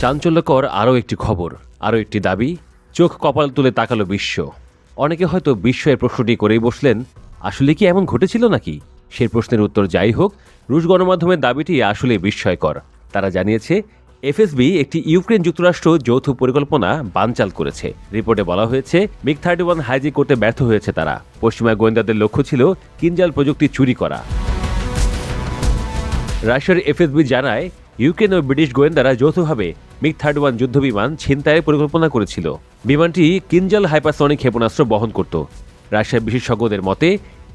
চাঞ্চল্যকর আরও একটি খবর, আরও একটি দাবি, চোখ কপাল তুলে তাকালো বিশ্ব। অনেকে হয়তো বিস্ময়ের প্রশ্নটি করেই বসলেন, আসলে কি এমন ঘটেছিল নাকি? সেই প্রশ্নের উত্তর যাই হোক, রুশ গণমাধ্যমের দাবিটি আসলে বিস্ময়কর। তারা জানিয়েছে এফএসবি একটি ইউক্রেন যুক্তরাষ্ট্র যৌথ পরিকল্পনা বানচাল করেছে। রিপোর্টে বলা হয়েছে MiG-31 হাইজ্যাক করতে ব্যর্থ হয়েছে তারা। পশ্চিমা গোয়েন্দাদের লক্ষ্য ছিল কিনজাল প্রযুক্তি চুরি করা। রাশিয়ার এফএসবি জানায় ইউক্রেন ও ব্রিটিশ গোয়েন্দারা যৌথভাবে MiG-31 যুদ্ধবিমান ছিনতাইয়ের পরিকল্পনা করেছিল। বিমানটি কিনজাল হাইপারসনিক ক্ষেপণাস্ত্র বহন করত। রাশিয়ার বিশেষজ্ঞদের মতে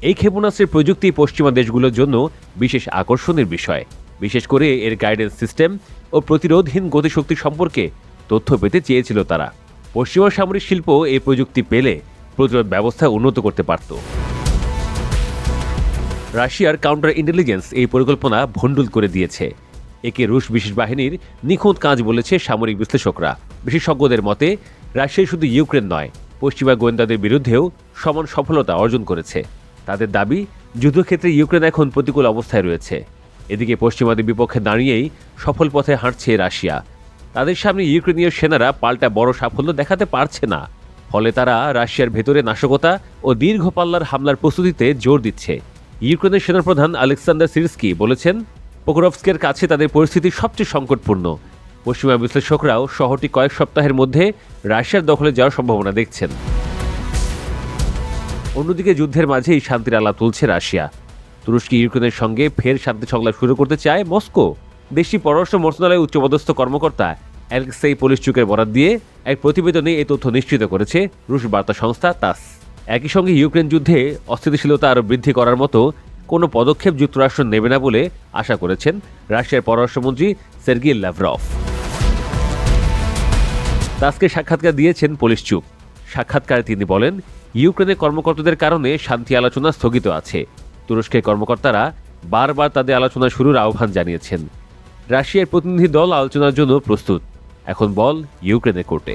এই ক্ষেপণাস্ত্রের প্রযুক্তি পশ্চিমা দেশগুলোর জন্য বিশেষ আকর্ষণের বিষয়, বিশেষ করে এর গাইডেন্স সিস্টেম ও প্রতিরোধহীন গতিশক্তি সম্পর্কে তথ্য পেতে চেয়েছিল তারা। পশ্চিমা সামরিক শিল্প এই প্রযুক্তি পেলে প্রতিরোধ ব্যবস্থা উন্নত করতে পারত। রাশিয়ার কাউন্টার ইন্টেলিজেন্স এই পরিকল্পনা ভণ্ডুল করে দিয়েছে। একে রুশ বিশেষ বাহিনীর নিখুঁত কাজ বলেছে সামরিক বিশ্লেষকরা। বিশেষজ্ঞদের মতে রাশিয়া শুধু ইউক্রেন নয়, পশ্চিমা গোয়েন্দাদের বিরুদ্ধেও সমান সফলতা অর্জন করেছে। তাদের দাবি, যুদ্ধক্ষেত্রে ইউক্রেন এখন প্রতিকূল অবস্থায় রয়েছে। এদিকে পশ্চিমাদের বিপক্ষে দাঁড়িয়েই সফল পথে হাঁটছে রাশিয়া। তাদের সামনে ইউক্রেনীয় সেনারা পাল্টা বড় সাফল্য দেখাতে পারছে না। ফলে তারা রাশিয়ার ভেতরে নাশকতা ও দীর্ঘ পাল্লার হামলার প্রস্তুতিতে জোর দিচ্ছে। ইউক্রেনের সেনাপ্রধান আলেক্সান্ডার সিরস্কি বলেছেন, পোকরভস্কের কাছে তাদের পরিস্থিতি সবচেয়ে সংকটপূর্ণ। পশ্চিমা বিশ্লেষকরাও শহরটি কয়েক সপ্তাহের মধ্যে রাশিয়ার দখলে যাওয়ার সম্ভাবনা দেখছেন। অন্যদিকে যুদ্ধের মাঝেই শান্তির আলাপ তুলছে রাশিয়া। তুরস্ক ইউক্রেনের সঙ্গে ফের শান্তি সংলাপ শুরু করতে চায় মস্কো। দেশটির পররাষ্ট্র মন্ত্রণালয়ের উচ্চপদস্থ কর্মকর্তা অ্যালেক্সেই পলিশচুকের বরাত দিয়ে এক প্রতিবেদনে এই তথ্য নিশ্চিত করেছে রুশ বার্তা সংস্থা তাস। একই সঙ্গে ইউক্রেন যুদ্ধে অস্থিতিশীলতা আরও বৃদ্ধি করার মতো কোনো পদক্ষেপ যুক্তরাষ্ট্র নেবে না বলে আশা করেছেন রাশিয়ার পররাষ্ট্রমন্ত্রী সের্গেই লাভরভ। তাসকে সাক্ষাৎকার দিয়েছেন পলিশচুক। সাক্ষাৎকারে তিনি বলেন, ইউক্রেনের কর্মকর্তাদের কারণে শান্তি আলোচনা স্থগিত আছে। তুরস্কের কর্মকর্তারা বারবার তাদের আলোচনা শুরুর আহ্বান জানিয়েছেন। রাশিয়ার প্রতিনিধি দল আলোচনার জন্য প্রস্তুত। এখন বল ইউক্রেনের কোর্টে।